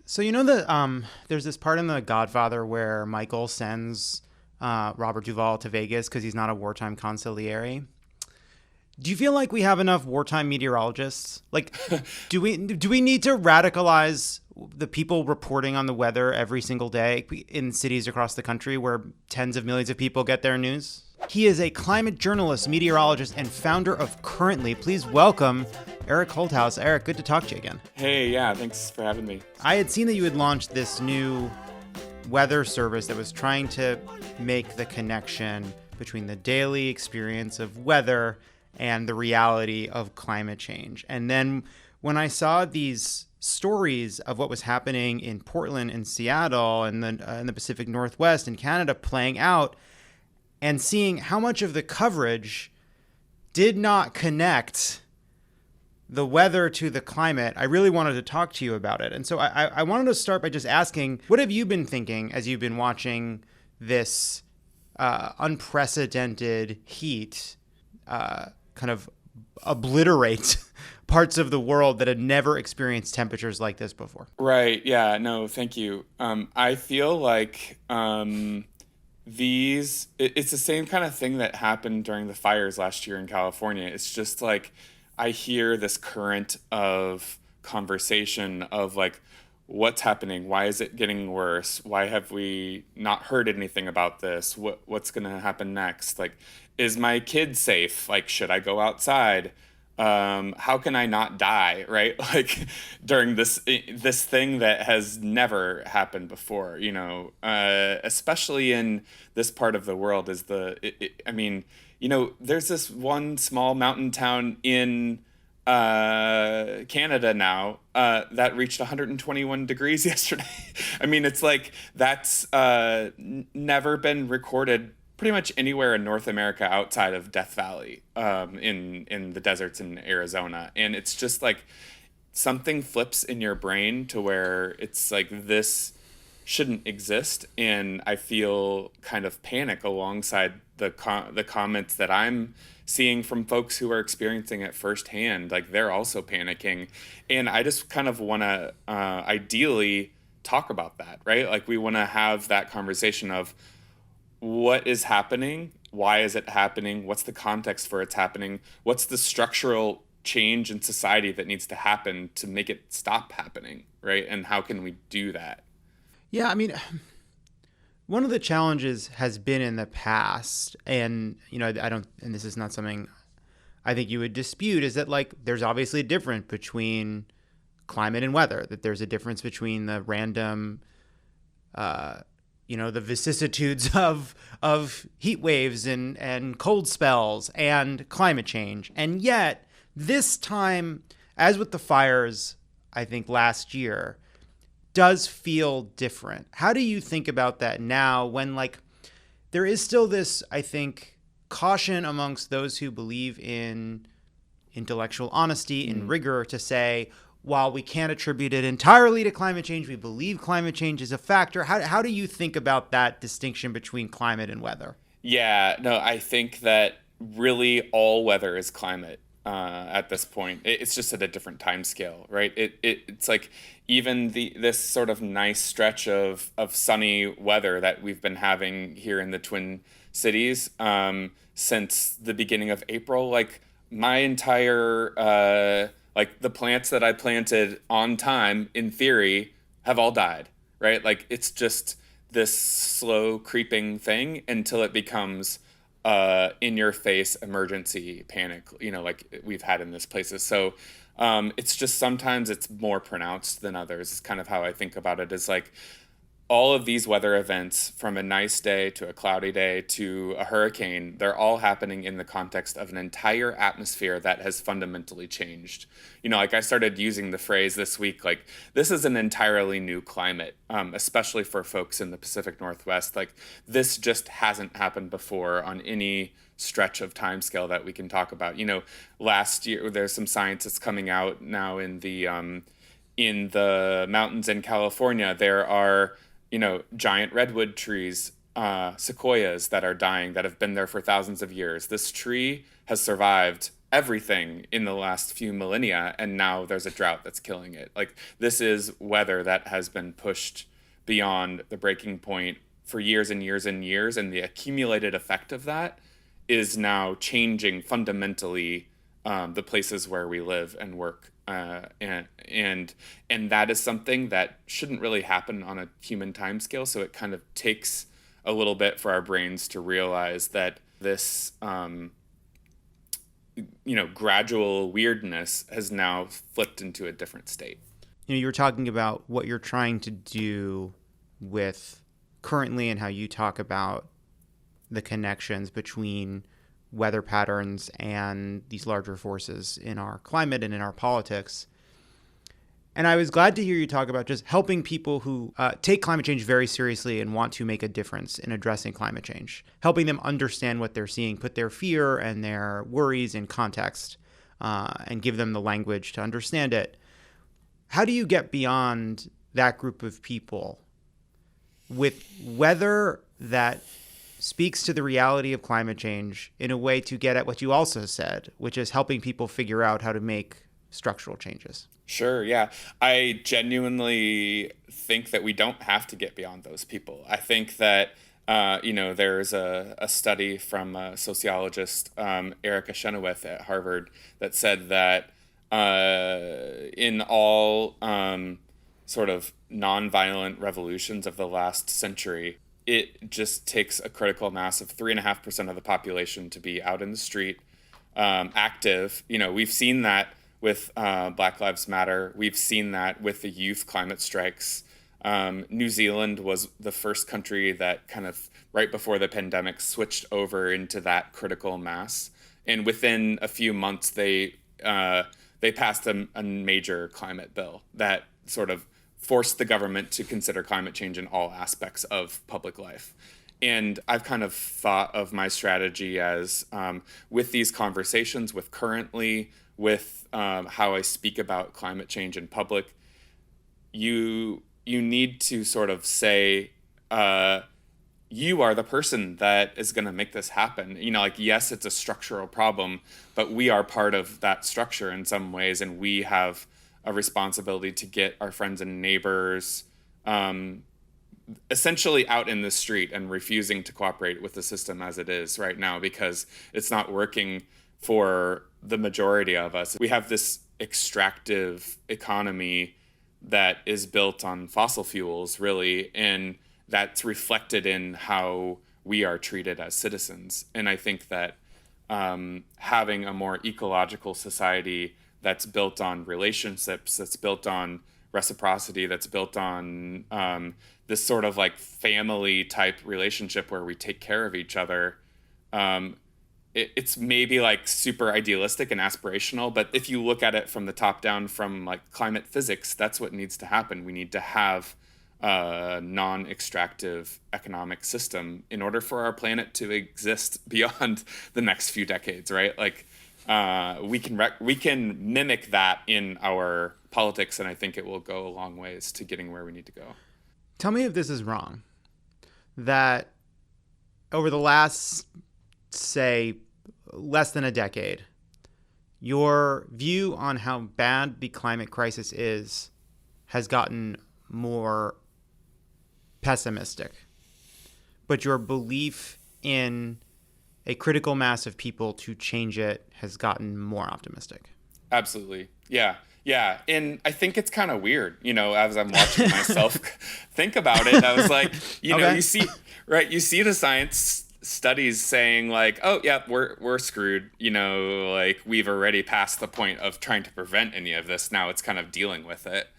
So you know that there's this part in The Godfather where Michael sends Robert Duvall to Vegas because he's not a wartime consigliere. Do you feel like we have enough wartime meteorologists? Like, do we need to radicalize the people reporting on the weather every single day in cities across the country where tens of millions of people get their news? He is a climate journalist, meteorologist, and founder of Currently. Please welcome Eric Holthaus. Eric, good to talk to you again. Hey, yeah, thanks for having me. I had seen that you had launched this new weather service that was trying to make the connection between the daily experience of weather and the reality of climate change. And then when I saw these stories of what was happening in Portland and Seattle and then in the Pacific Northwest and Canada playing out, and seeing how much of the coverage did not connect the weather to the climate, I really wanted to talk to you about it. And so I wanted to start by just asking, what have you been thinking as you've been watching this unprecedented heat kind of obliterate parts of the world that had never experienced temperatures like this before? Right, yeah, no, thank you. I feel like it's the same kind of thing that happened during the fires last year in California. It's just like I hear this current of conversation of like, what's happening? Why is it getting worse? Why have we not heard anything about this? What's going to happen next? Like, is my kid safe? Like, should I go outside? How can I not die? Right? Like during this thing that has never happened before. Especially in this part of the world is I mean, there's this one small mountain town in Canada now that reached 121 degrees yesterday. I mean, it's like that's never been recorded pretty much anywhere in North America outside of Death Valley, in the deserts in Arizona, and it's just like something flips in your brain to where it's like this shouldn't exist, and I feel kind of panic alongside the comments that I'm seeing from folks who are experiencing it firsthand. Like they're also panicking, and I just kind of want to ideally talk about that, right? Like we want to have that conversation of what is happening, why is it happening, what's the context for it's happening, what's the structural change in society that needs to happen to make it stop happening, right? And how can we do that? Yeah, I mean, one of the challenges has been in the past, and I don't, and this is not something I think you would dispute, is that like there's obviously a difference between climate and weather, that there's a difference between the random the vicissitudes of heat waves and cold spells and climate change. And yet, this time, as with the fires, I think last year, does feel different. How do you think about that now when like there is still this, I think, caution amongst those who believe in intellectual honesty and rigor to say, while we can't attribute it entirely to climate change, we believe climate change is a factor. How do you think about that distinction between climate and weather? Yeah, no, I think that really all weather is climate at this point. It's just at a different time scale, right? It's like even this sort of nice stretch of sunny weather that we've been having here in the Twin Cities since the beginning of April. Like my entire like the plants that I planted on time, in theory, have all died, right? Like it's just this slow creeping thing until it becomes in your face emergency panic, like we've had in this places. So it's just sometimes it's more pronounced than others. It's kind of how I think about it, is like all of these weather events, from a nice day to a cloudy day to a hurricane, they're all happening in the context of an entire atmosphere that has fundamentally changed. Like I started using the phrase this week, like this is an entirely new climate, especially for folks in the Pacific Northwest. Like this just hasn't happened before on any stretch of time scale that we can talk about. Last year, there's some science that's coming out now in the mountains in California. There are giant redwood trees, sequoias that are dying, that have been there for thousands of years. This tree has survived everything in the last few millennia, and now there's a drought that's killing it. Like, this is weather that has been pushed beyond the breaking point for years and years and years, and the accumulated effect of that is now changing fundamentally the places where we live and work, and that is something that shouldn't really happen on a human timescale. So it kind of takes a little bit for our brains to realize that this gradual weirdness has now flipped into a different state. You were talking about what you're trying to do with currently and how you talk about the connections between weather patterns and these larger forces in our climate and in our politics. And I was glad to hear you talk about just helping people who take climate change very seriously and want to make a difference in addressing climate change, helping them understand what they're seeing, put their fear and their worries in context, and give them the language to understand it. How do you get beyond that group of people with weather that speaks to the reality of climate change in a way to get at what you also said, which is helping people figure out how to make structural changes? Sure, yeah. I genuinely think that we don't have to get beyond those people. I think that, there's a study from a sociologist, Eric Holthaus at Harvard, that said that in all sort of nonviolent revolutions of the last century, it just takes a critical mass of 3.5% of the population to be out in the street, active. We've seen that with Black Lives Matter. We've seen that with the youth climate strikes. New Zealand was the first country that kind of right before the pandemic switched over into that critical mass. And within a few months, they passed a major climate bill that sort of forced the government to consider climate change in all aspects of public life. And I've kind of thought of my strategy as with these conversations, with how I speak about climate change in public, you need to sort of say, you are the person that is going to make this happen. Yes, it's a structural problem, but we are part of that structure in some ways, and we have a responsibility to get our friends and neighbors essentially out in the street and refusing to cooperate with the system as it is right now, because it's not working for the majority of us. We have this extractive economy that is built on fossil fuels, really, and that's reflected in how we are treated as citizens. And I think that having a more ecological society that's built on relationships, that's built on reciprocity, that's built on this sort of like family type relationship where we take care of each other. It's maybe like super idealistic and aspirational, but if you look at it from the top down, from like climate physics, that's what needs to happen. We need to have a non-extractive economic system in order for our planet to exist beyond the next few decades, right? Like, we can mimic that in our politics, and I think it will go a long ways to getting where we need to go. Tell me if this is wrong, that over the last, say, less than a decade, your view on how bad the climate crisis is has gotten more pessimistic, but your belief in a critical mass of people to change it has gotten more optimistic. Absolutely. Yeah. Yeah. And I think it's kind of weird, as I'm watching myself think about it. I was like, Okay. you see the science studies saying like, oh yeah, we're screwed. Like we've already passed the point of trying to prevent any of this. Now it's kind of dealing with it.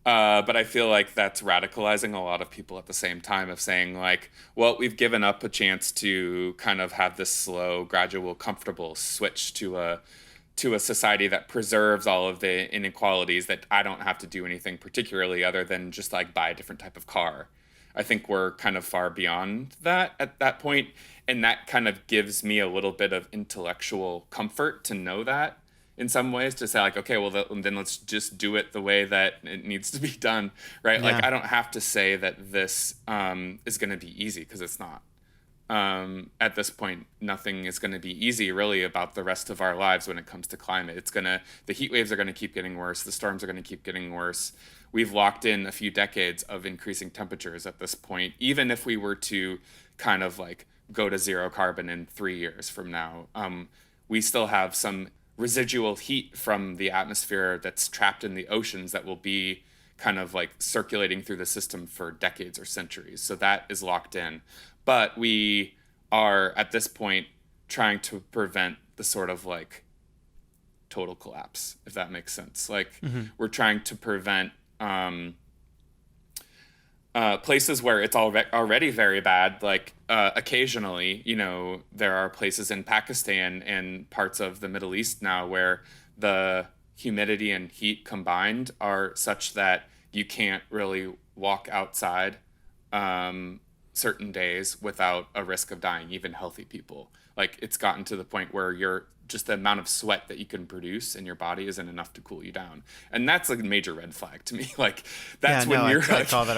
But I feel like that's radicalizing a lot of people at the same time, of saying like, well, we've given up a chance to kind of have this slow, gradual, comfortable switch to a society that preserves all of the inequalities, that I don't have to do anything particularly other than just like buy a different type of car. I think we're kind of far beyond that at that point, and that kind of gives me a little bit of intellectual comfort to know that. In some ways, to say like, okay, well, then let's just do it the way that it needs to be done, right? Yeah. Like, I don't have to say that this is going to be easy, because it's not. at this point, nothing is going to be easy really about the rest of our lives when it comes to climate. The heat waves are going to keep getting worse. The storms are going to keep getting worse. We've locked in a few decades of increasing temperatures at this point. Even if we were to kind of like go to zero carbon in 3 years from now, we still have some residual heat from the atmosphere that's trapped in the oceans that will be kind of like circulating through the system for decades or centuries. So that is locked in. But we are at this point trying to prevent the sort of like total collapse, if that makes sense. Like we're trying to prevent places where it's already very bad. Like occasionally, you know, there are places in Pakistan and parts of the Middle East now where the humidity and heat combined are such that you can't really walk outside certain days without a risk of dying, even healthy people. Like it's gotten to the point where just the amount of sweat that you can produce in your body isn't enough to cool you down. And that's like a major red flag to me. Like that's when you're I call that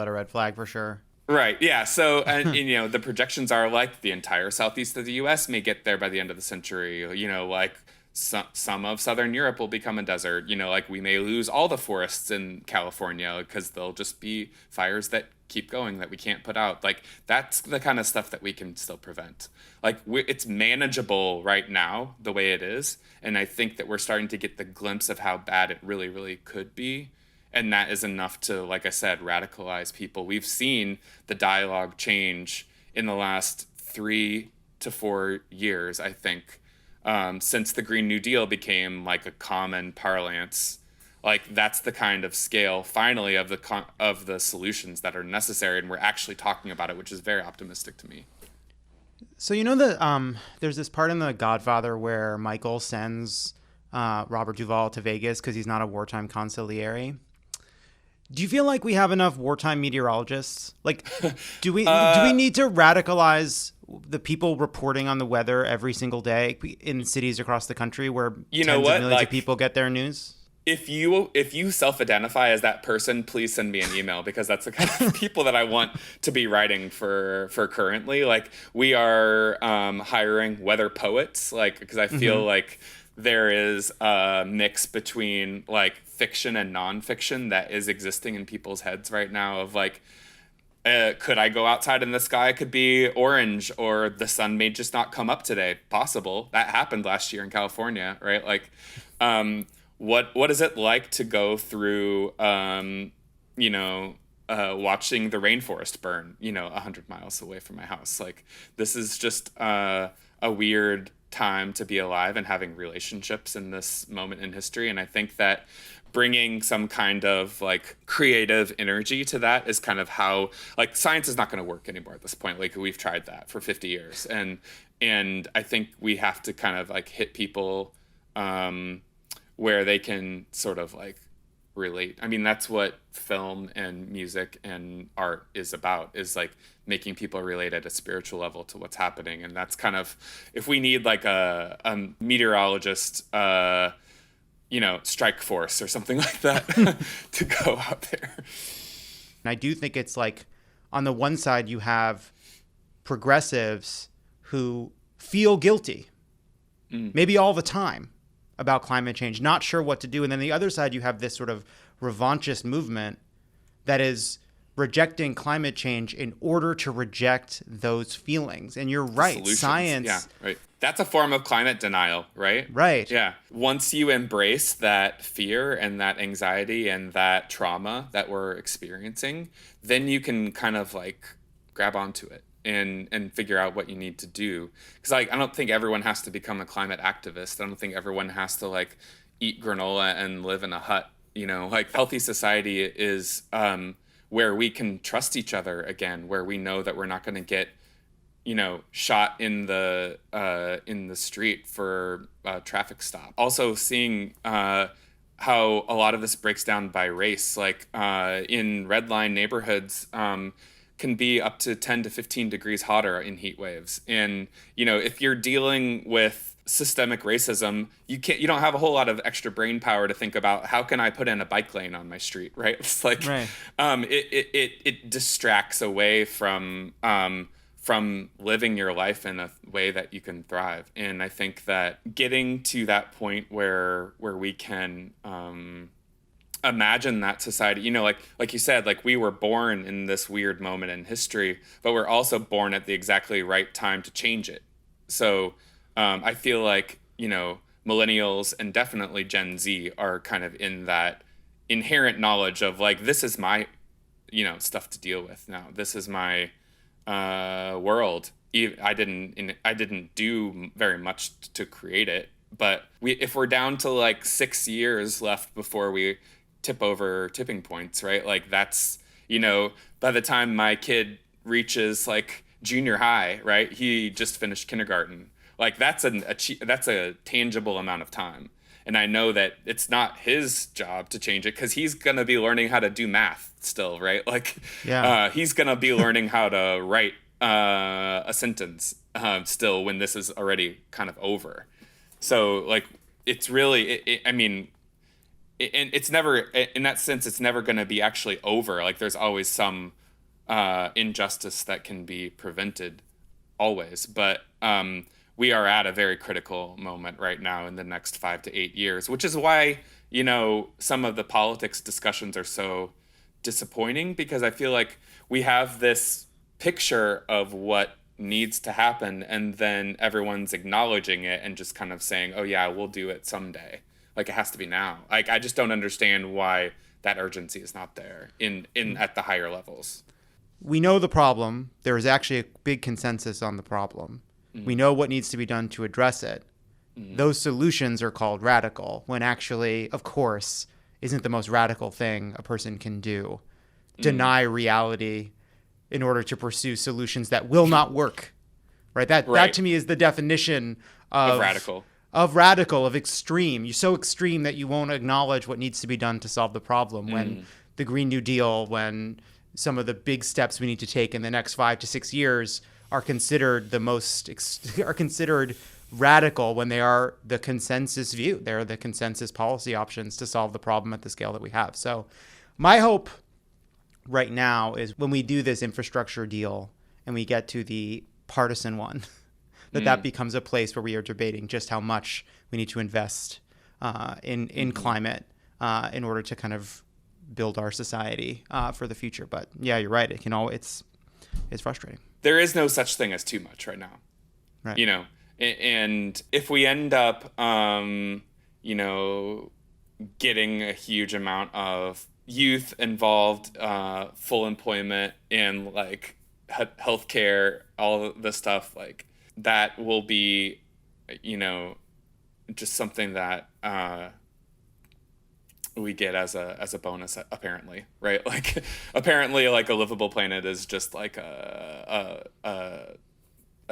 a red flag for sure. Right. Yeah. So, and you know, the projections are like the entire southeast of the US may get there by the end of the century. You know, like some of southern Europe will become a desert. You know, like we may lose all the forests in California because there'll just be fires that keep going that we can't put out. Like that's the kind of stuff that we can still prevent. Like it's manageable right now the way it is, and I think that we're starting to get the glimpse of how bad it really, really could be. And that is enough to, like I said, radicalize people. We've seen the dialogue change in the last 3 to 4 years, I think, since the Green New Deal became like a common parlance. Like that's the kind of scale, finally, of the solutions that are necessary, and we're actually talking about it, which is very optimistic to me. So you know that there's this part in The Godfather where Michael sends Robert Duvall to Vegas because he's not a wartime consigliere. Do you feel like we have enough wartime meteorologists? Like, do we need to radicalize the people reporting on the weather every single day in cities across the country where tens of millions of people get their news? If you self-identify as that person, please send me an email, because that's the kind of people that I want to be writing for currently. Like we are hiring weather poets, like because I feel like there is a mix between like fiction and nonfiction that is existing in people's heads right now of like, could I go outside and the sky could be orange, or the sun may just not come up today? Possible. That happened last year in California, right? Like, what is it like to go through, watching the rainforest burn, 100 miles away from my house? Like, this is just a weird time to be alive and having relationships in this moment in history. And I think that bringing some kind of like creative energy to that is kind of how, like, science is not going to work anymore at this point. Like we've tried that for 50 years. And I think we have to kind of like hit people where they can sort of like relate. I mean, that's what film and music and art is about, is like making people relate at a spiritual level to what's happening. And that's kind of, if we need like a meteorologist, strike force or something like that to go out there. And I do think it's like, on the one side, you have progressives who feel guilty, maybe all the time, about climate change, not sure what to do. And then the other side, you have this sort of revanchist movement that is rejecting climate change in order to reject those feelings. And you're right, science. Yeah, right. That's a form of climate denial, right? Right. Yeah. Once you embrace that fear and that anxiety and that trauma that we're experiencing, then you can kind of like grab onto it and figure out what you need to do. Because like, I don't think everyone has to become a climate activist. I don't think everyone has to like eat granola and live in a hut. Like healthy society is where we can trust each other again, where we know that we're not going to get shot in the street for a traffic stop. Also seeing how a lot of this breaks down by race, like in red line neighborhoods, can be up to 10 to 15 degrees hotter in heat waves. And, if you're dealing with systemic racism, you don't have a whole lot of extra brain power to think about how can I put in a bike lane on my street, right? It's like, right. It distracts away from from living your life in a way that you can thrive. And I think that getting to that point where we can imagine that society, you know, like you said, like we were born in this weird moment in history, but we're also born at the exactly right time to change it. So I feel like, you know, millennials and definitely Gen Z are kind of in that inherent knowledge of like, this is my, you know, stuff to deal with now. This is my world. I didn't do very much to create it, but if we're down to like 6 years left before we tip over tipping points, right? Like that's, you know, by the time my kid reaches like junior high, right? He just finished kindergarten. Like that's a tangible amount of time. And I know that it's not his job to change it because he's going to be learning how to do math still, right? Like, he's going to be learning how to write a sentence still when this is already kind of over. So, like, it's really, I mean, it's never, in that sense, it's never going to be actually over. Like, there's always some injustice that can be prevented, always. But we are at a very critical moment right now in the next 5 to 8 years, which is why, you know, some of the politics discussions are so disappointing, because I feel like we have this picture of what needs to happen and then everyone's acknowledging it and just kind of saying, oh yeah, we'll do it someday. Like it has to be now. Like I just don't understand why that urgency is not there in at the higher levels. We know the problem. There is actually a big consensus on the problem. Mm-hmm. We know what needs to be done to address it. Mm-hmm. Those solutions are called radical, when actually, of course, isn't the most radical thing a person can do. Deny reality in order to pursue solutions that will not work. Right? That to me is the definition of radical. Of extreme. You're so extreme that you won't acknowledge what needs to be done to solve the problem. When the Green New Deal, when some of the big steps we need to take in the next 5 to 6 years are considered radical, when they are the consensus view. They're the consensus policy options to solve the problem at the scale that we have. So my hope right now is when we do this infrastructure deal and we get to the partisan one, that becomes a place where we are debating just how much we need to invest in climate in order to kind of build our society for the future. But yeah, you're right. It's frustrating. There is no such thing as too much right now. Right. You know, and if we end up, you know, getting a huge amount of youth involved, full employment in like healthcare, all of the stuff, like that will be, you know, just something that we get as a bonus, apparently, right? Like apparently like a livable planet is just like a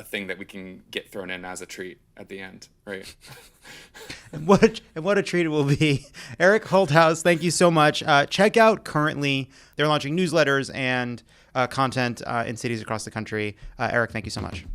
thing that we can get thrown in as a treat at the end, right? And what a treat it will be. Eric Holthaus, thank you so much. Check out Currently. They're launching newsletters and content in cities across the country. Eric, thank you so much.